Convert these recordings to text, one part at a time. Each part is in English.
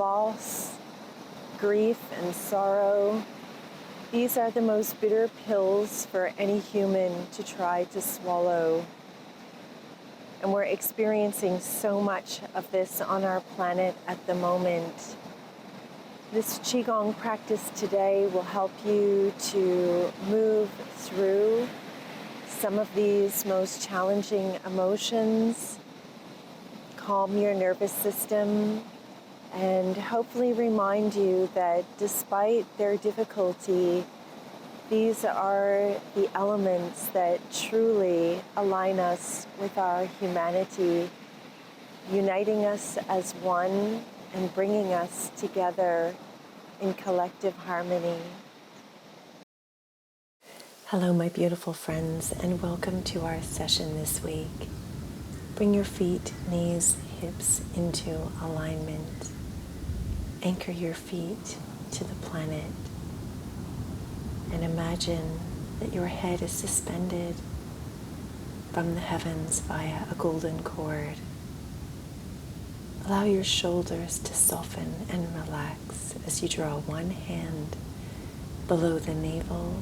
loss, grief, and sorrow. These are the most bitter pills for any human to try to swallow. And we're experiencing so much of this on our planet at the moment. This Qigong practice today will help you to move through some of these most challenging emotions, calm your nervous system, and hopefully remind you that despite their difficulty, these are the elements that truly align us with our humanity, uniting us as one and bringing us together in collective harmony. Hello, my beautiful friends, and welcome to our session this week. Bring your feet, knees, hips into alignment. Anchor your feet to the planet and imagine that your head is suspended from the heavens via a golden cord. Allow your shoulders to soften and relax as you draw one hand below the navel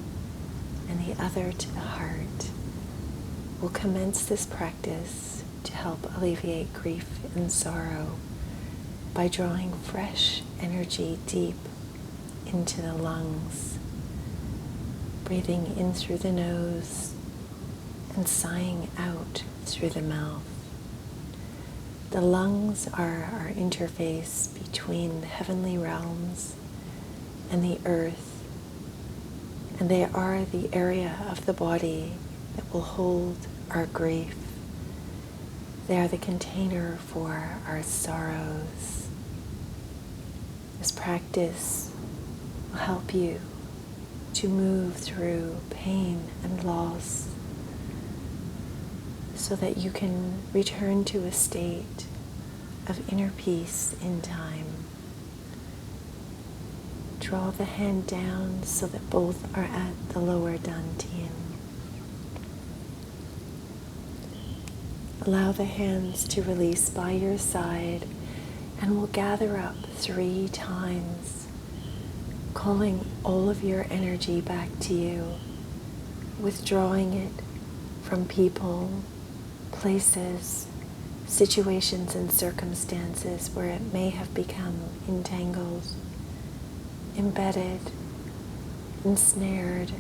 and the other to the heart. We'll commence this practice to help alleviate grief and sorrow by drawing fresh energy deep into the lungs, breathing in through the nose and sighing out through the mouth. The lungs are our interface between the heavenly realms and the earth, and they are the area of the body that will hold our grief. They are the container for our sorrows. This practice will help you to move through pain and loss so that you can return to a state of inner peace in time. Draw the hand down so that both are at the lower dantian. Allow the hands to release by your side, and we'll gather up 3 times, calling all of your energy back to you, withdrawing it from people, places, situations and circumstances where it may have become entangled, embedded, ensnared,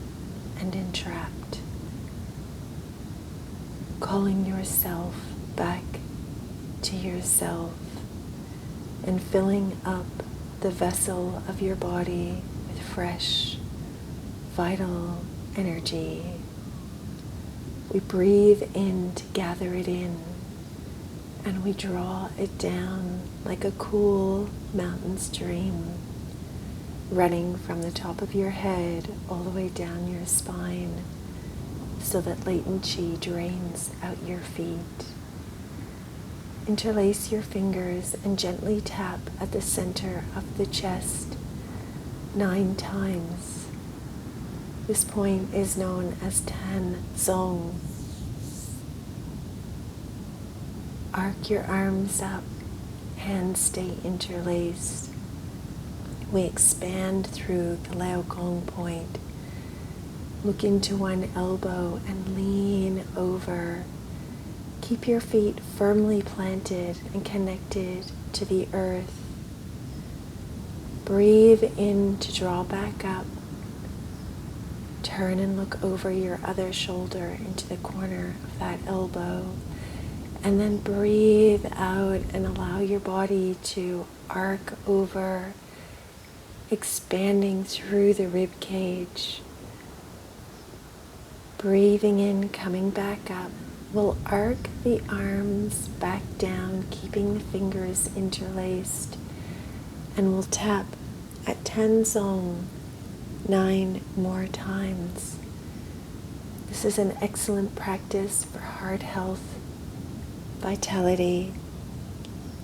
and entrapped. Calling yourself back to yourself and filling up the vessel of your body with fresh, vital energy. We breathe in to gather it in, and we draw it down like a cool mountain stream, running from the top of your head all the way down your spine, so that latent chi drains out your feet. Interlace your fingers and gently tap at the center of the chest 9 times. This point is known as Tanzong. Arc your arms up, hands stay interlaced. We expand through the Laocoon point. Look into one elbow and lean over. Keep your feet firmly planted and connected to the earth. Breathe in to draw back up. Turn and look over your other shoulder into the corner of that elbow. And then breathe out and allow your body to arc over, expanding through the rib cage. Breathing in, coming back up. We'll arc the arms back down, keeping the fingers interlaced. And we'll tap at Tanzong 9 more times. This is an excellent practice for heart health, vitality,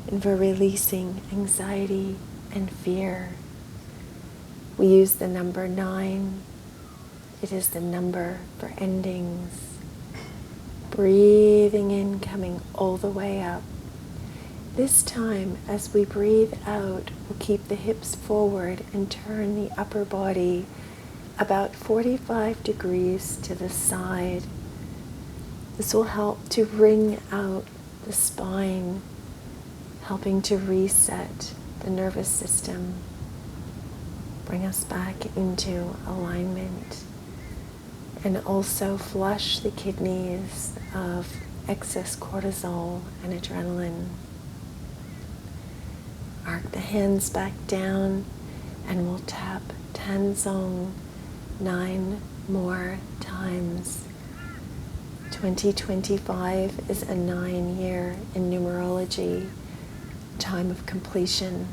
and for releasing anxiety and fear. We use the number 9. It is the number for endings. Breathing in, coming all the way up, This time, as we breathe out, we'll keep the hips forward and turn the upper body about 45 degrees to the side. This will help to wring out the spine, helping to reset the nervous system, bring us back into alignment, and also flush the kidneys of excess cortisol and adrenaline. Arc the hands back down, and we'll tap Tanzong 9 more times. 2025 is a 9-year in numerology, time of completion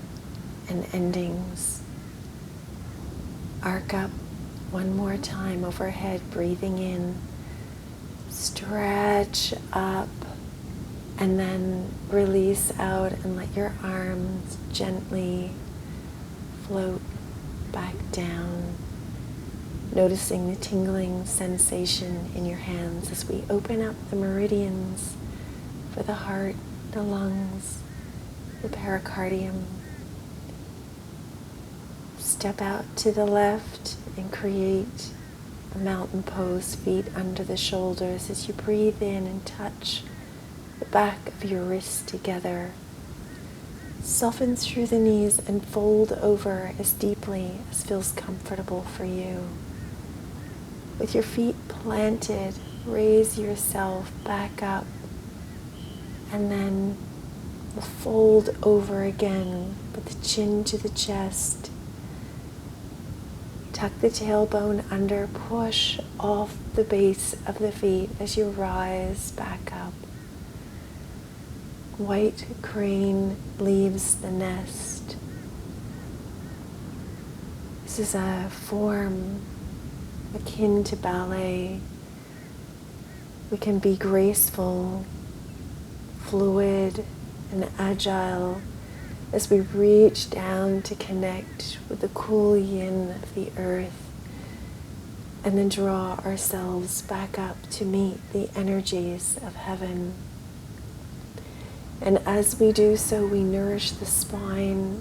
and endings. Arc up one more time overhead, breathing in. Stretch up, and then release out and let your arms gently float back down, noticing the tingling sensation in your hands as we open up the meridians for the heart, the lungs, the pericardium. Step out to the left and create a mountain pose, feet under the shoulders as you breathe in and touch the back of your wrists together. Soften through the knees and fold over as deeply as feels comfortable for you. With your feet planted, raise yourself back up, and then fold over again with the chin to the chest. Tuck the tailbone under, push off the base of the feet as you rise back up. White crane leaves the nest. This is a form akin to ballet. We can be graceful, fluid, and agile as we reach down to connect with the cool yin of the earth, and then draw ourselves back up to meet the energies of heaven. And as we do so, we nourish the spine,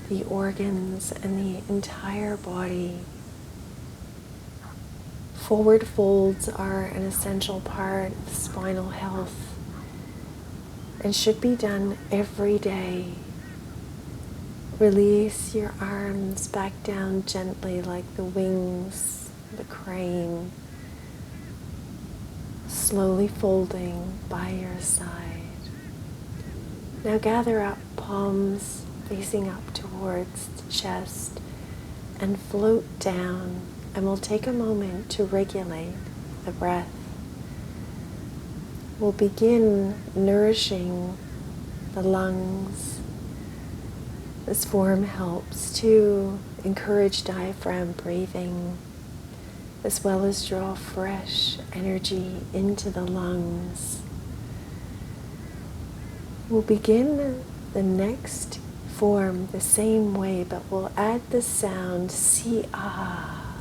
the organs, and the entire body. Forward folds are an essential part of spinal health and should be done every day. Release your arms back down gently like the wings of a crane, slowly folding by your side. Now gather up, palms facing up towards the chest, and float down, and we'll take a moment to regulate the breath. We'll begin nourishing the lungs. This form helps to encourage diaphragm breathing, as well as draw fresh energy into the lungs. We'll begin the next form the same way, but we'll add the sound si-ah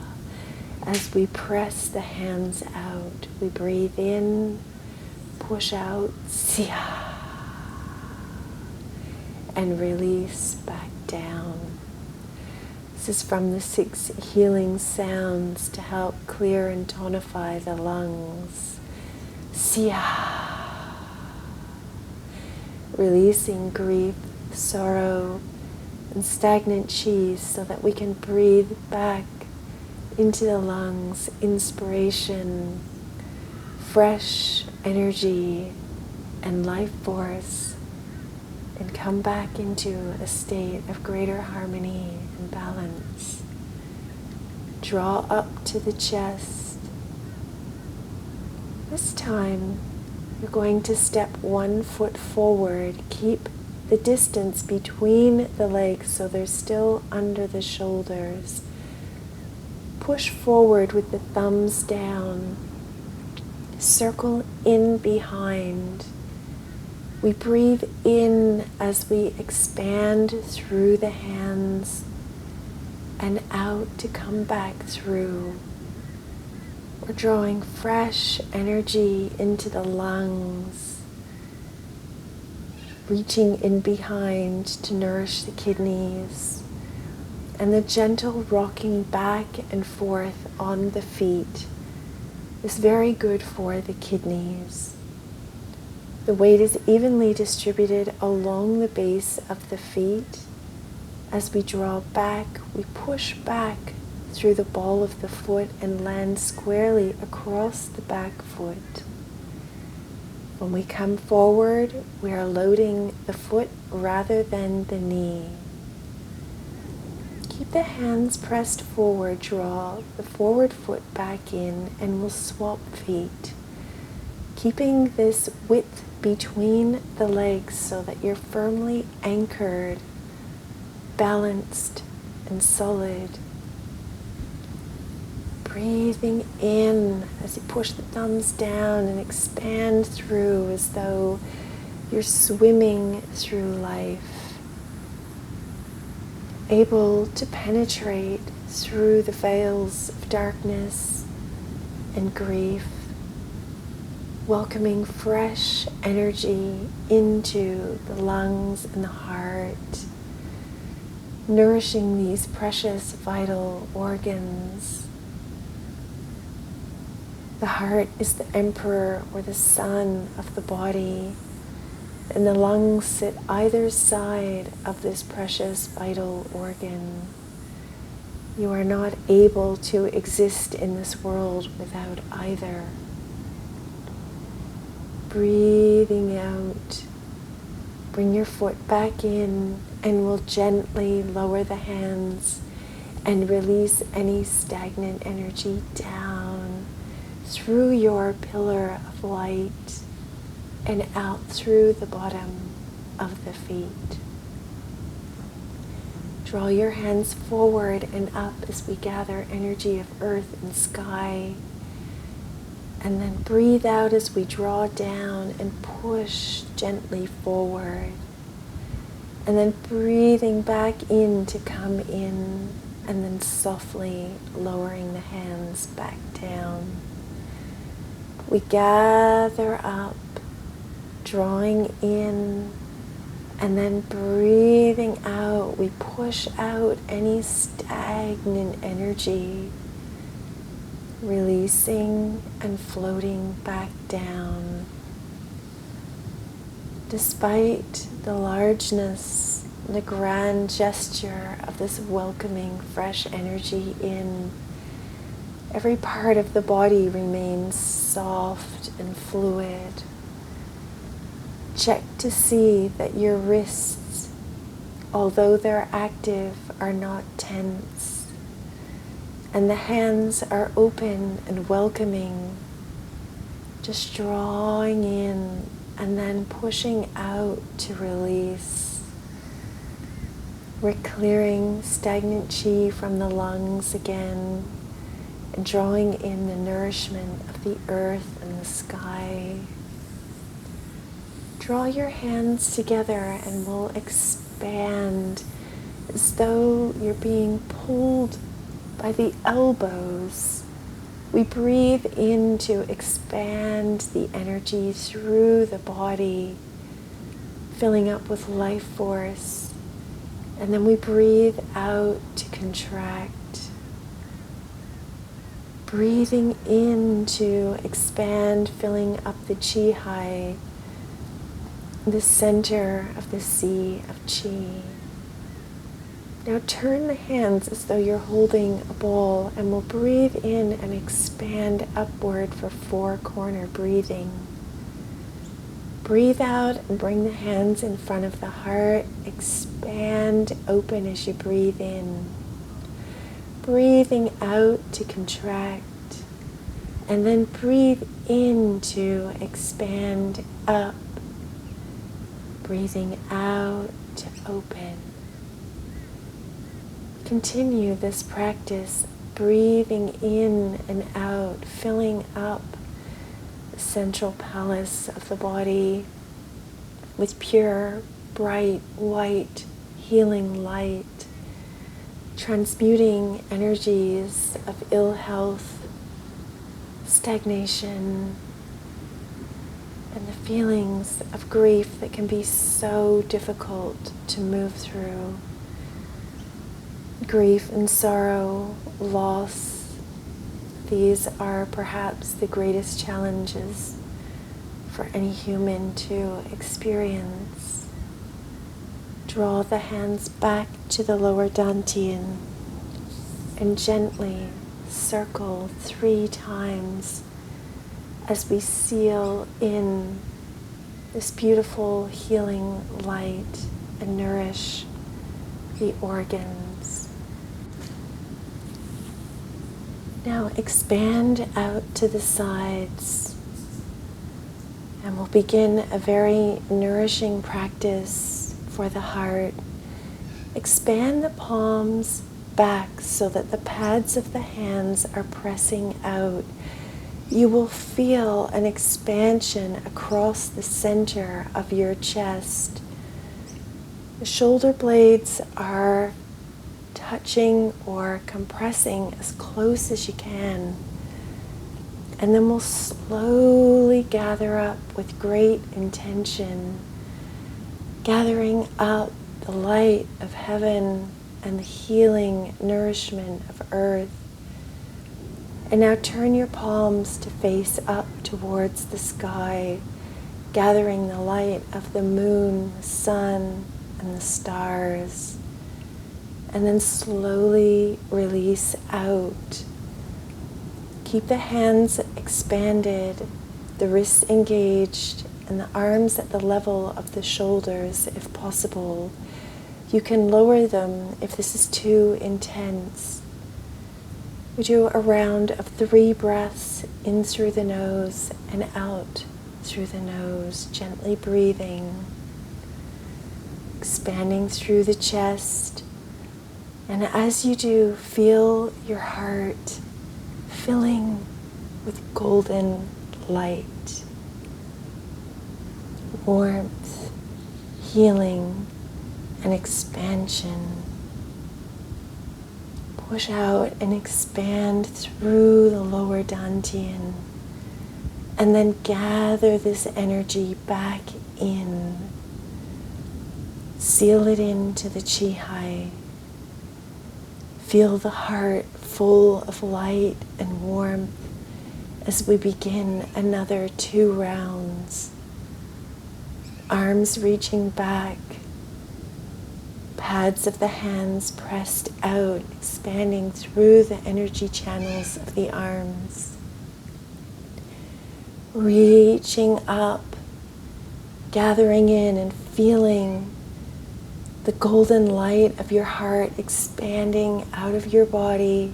as we press the hands out. We breathe in, push out, si-ah, and release back down. This is from the 6 healing sounds to help clear and tonify the lungs. Si-ah. Releasing grief, sorrow, and stagnant chi so that we can breathe back into the lungs inspiration, fresh energy, and life force, and come back into a state of greater harmony and balance. Draw up to the chest. This time, you're going to step 1 foot forward. Keep the distance between the legs so they're still under the shoulders. Push forward with the thumbs down. Circle in behind. We breathe in as we expand through the hands and out to come back through. We're drawing fresh energy into the lungs. reaching in behind to nourish the kidneys, and the gentle rocking back and forth on the feet is very good for the kidneys. The weight is evenly distributed along the base of the feet. As we draw back, we push back through the ball of the foot and land squarely across the back foot. When we come forward, we are loading the foot rather than the knee. Keep the hands pressed forward, draw the forward foot back in, and we'll swap feet. Keeping this width between the legs so that you're firmly anchored, balanced, and solid. Breathing in as you push the thumbs down and expand through as though you're swimming through life, able to penetrate through the veils of darkness and grief, welcoming fresh energy into the lungs and the heart, nourishing these precious vital organs. The heart is the emperor or the sun of the body, and the lungs sit either side of this precious vital organ. You are not able to exist in this world without either. Breathing out, bring your foot back in, and we'll gently lower the hands and release any stagnant energy down through your pillar of light and out through the bottom of the feet. Draw your hands forward and up as we gather energy of earth and sky. And then breathe out as we draw down and push gently forward. And then breathing back in to come in, and then softly lowering the hands back down. We gather up, drawing in, and then breathing out. We push out any stagnant energy, releasing and floating back down. Despite the largeness, the grand gesture of this welcoming fresh energy in, every part of the body remains soft and fluid. Check to see that your wrists, although they're active, are not tense, and the hands are open and welcoming, just drawing in and then pushing out to release. We're clearing stagnant chi from the lungs again, and drawing in the nourishment of the earth and the sky. Draw your hands together and we'll expand as though you're being pulled by the elbows. We breathe in to expand the energy through the body, filling up with life force. And then we breathe out to contract. Breathing in to expand, filling up the chi hai, the center of the sea of chi. Now turn the hands as though you're holding a ball, and we'll breathe in and expand upward for 4 corner breathing. Breathe out and bring the hands in front of the heart. Expand open as you breathe in. Breathing out to contract, and then breathe in to expand up. Breathing out to open. Continue this practice, breathing in and out, filling up the central palace of the body with pure, bright, white, healing light, transmuting energies of ill health, stagnation, and the feelings of grief that can be so difficult to move through. Grief and sorrow, loss, these are perhaps the greatest challenges for any human to experience. Draw the hands back to the lower dantian and gently circle 3 times as we seal in this beautiful healing light and nourish the organs. Now expand out to the sides, and we'll begin a very nourishing practice for the heart. Expand the palms back so that the pads of the hands are pressing out. You will feel an expansion across the center of your chest. The shoulder blades are touching or compressing as close as you can. And then we'll slowly gather up with great intention, gathering up the light of heaven and the healing nourishment of earth. And now turn your palms to face up towards the sky, gathering the light of the moon, the sun, and the stars. And then slowly release out. Keep the hands expanded, the wrists engaged, and the arms at the level of the shoulders if possible. You can lower them if this is too intense. We do a round of 3 breaths in through the nose and out through the nose, gently breathing, expanding through the chest. And as you do, feel your heart filling with golden light, warmth, healing, and expansion. Push out and expand through the lower dantian, and then gather this energy back in. Seal it into the chi. Feel the heart full of light and warmth as we begin another 2 rounds. Arms reaching back, pads of the hands pressed out, expanding through the energy channels of the arms. Reaching up, gathering in and feeling the golden light of your heart expanding out of your body,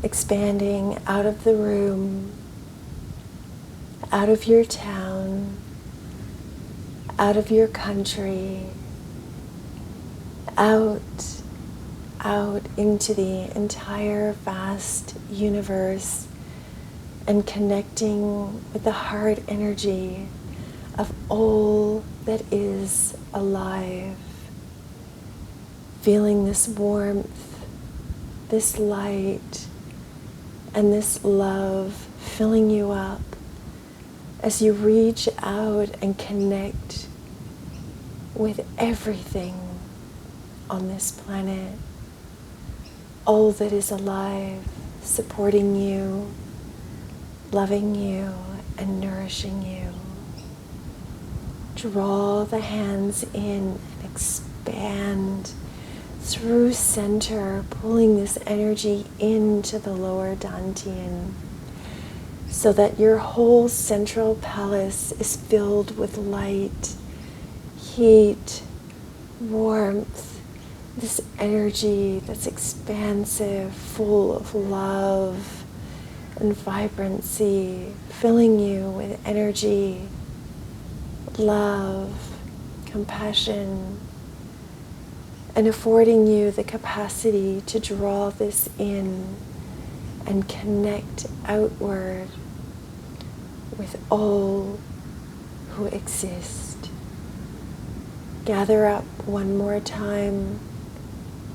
expanding out of the room, out of your town, out of your country, out into the entire vast universe, and connecting with the heart energy of all that is alive. Feeling this warmth, this light, and this love filling you up as you reach out and connect with everything on this planet, all that is alive, supporting you, loving you, and nourishing you. Draw the hands in and expand through center, pulling this energy into the lower dantian so that your whole central palace is filled with light, heat, warmth, this energy that's expansive, full of love and vibrancy, filling you with energy, love, compassion, and affording you the capacity to draw this in and connect outward with all who exist. Gather up one more time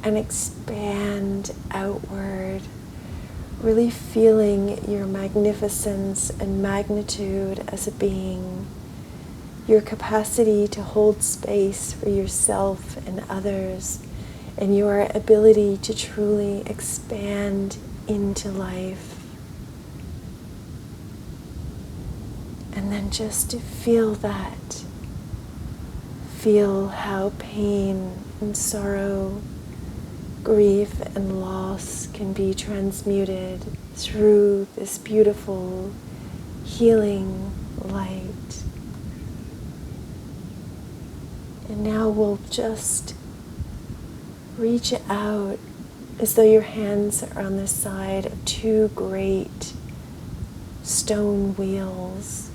and expand outward really feeling your magnificence and magnitude as a being, your capacity to hold space for yourself and others, and your ability to truly expand into life. And then just to feel that. Feel how pain and sorrow, grief and loss can be transmuted through this beautiful healing light. And now we'll just reach out as though your hands are on the side of two great stone wheels.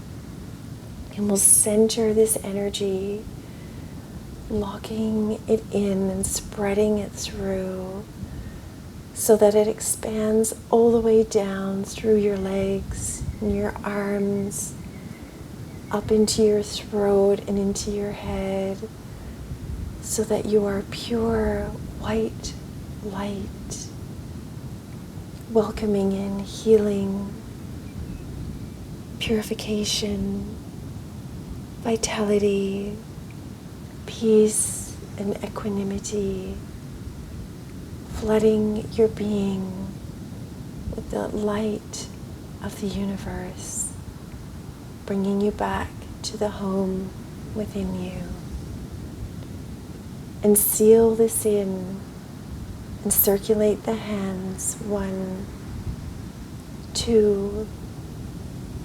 And we'll center this energy, locking it in and spreading it through so that it expands all the way down through your legs and your arms, up into your throat and into your head, so that you are pure white light, welcoming in healing, purification, vitality, peace and equanimity, flooding your being with the light of the universe, bringing you back to the home within you. And seal this in and circulate the hands 1, 2,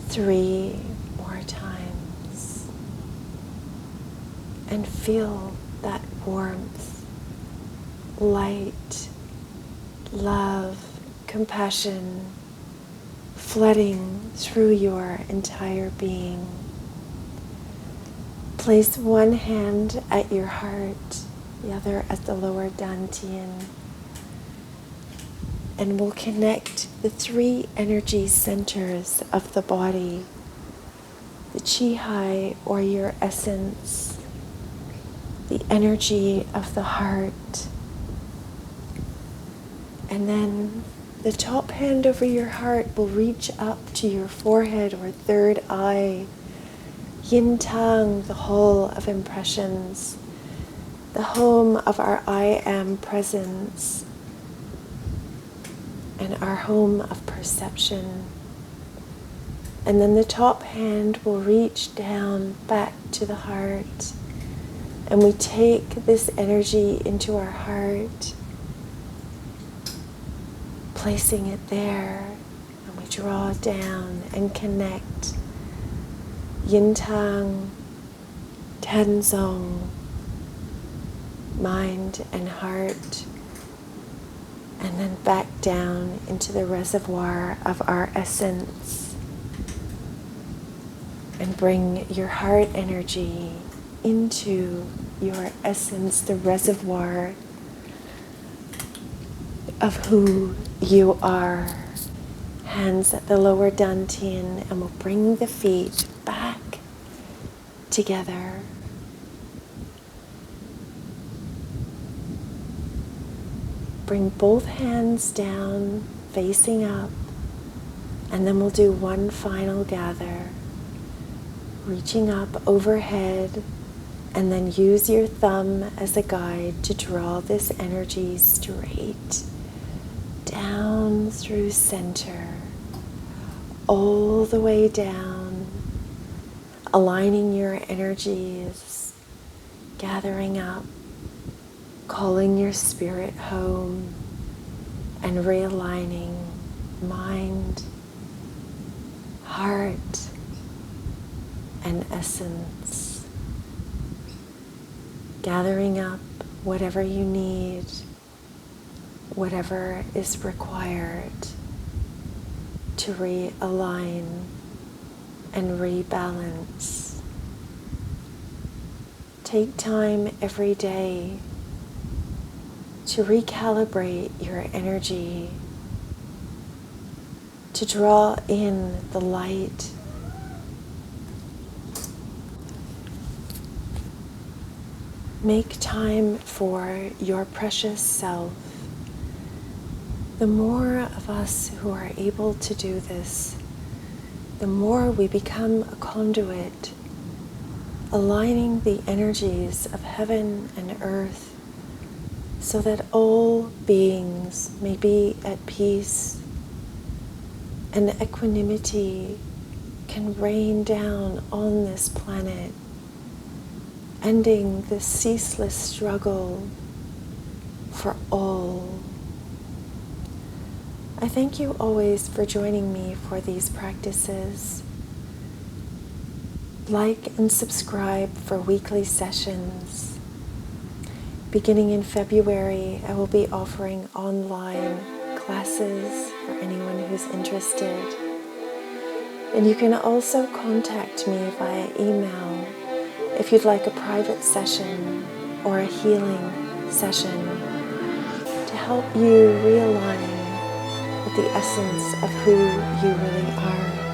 3 more times. And feel that warmth, light, love, compassion flooding through your entire being. Place one hand at your heart, the other at the lower dantian, and we'll connect the 3 energy centers of the body, the chi or your essence, the energy of the heart, and then the top hand over your heart will reach up to your forehead or third eye, yin tang, the hall of impressions, the home of our I am presence, and our home of perception. And then the top hand will reach down back to the heart, and we take this energy into our heart, placing it there, and we draw down and connect yin tang, tenzong, mind and heart, and then back down into the reservoir of our essence, and bring your heart energy into your essence, the reservoir of who you are. Hands at the lower dantian, and we'll bring the feet back together. Bring both hands down, facing up, and then we'll do one final gather, reaching up overhead, and then use your thumb as a guide to draw this energy straight down through center, all the way down, aligning your energies, gathering up, calling your spirit home, and realigning mind, heart, and essence. Gathering up whatever you need, whatever is required to realign and rebalance. Take time every day to recalibrate your energy, to draw in the light, make time for your precious self, The more of us who are able to do this, the more we become a conduit, aligning the energies of heaven and earth so that all beings may be at peace and equanimity can rain down on this planet, ending the ceaseless struggle for all. I thank you always for joining me for these practices. Like and subscribe for weekly sessions. Beginning in February, I will be offering online classes for anyone who's interested. And you can also contact me via email if you'd like a private session or a healing session to help you realign with the essence of who you really are.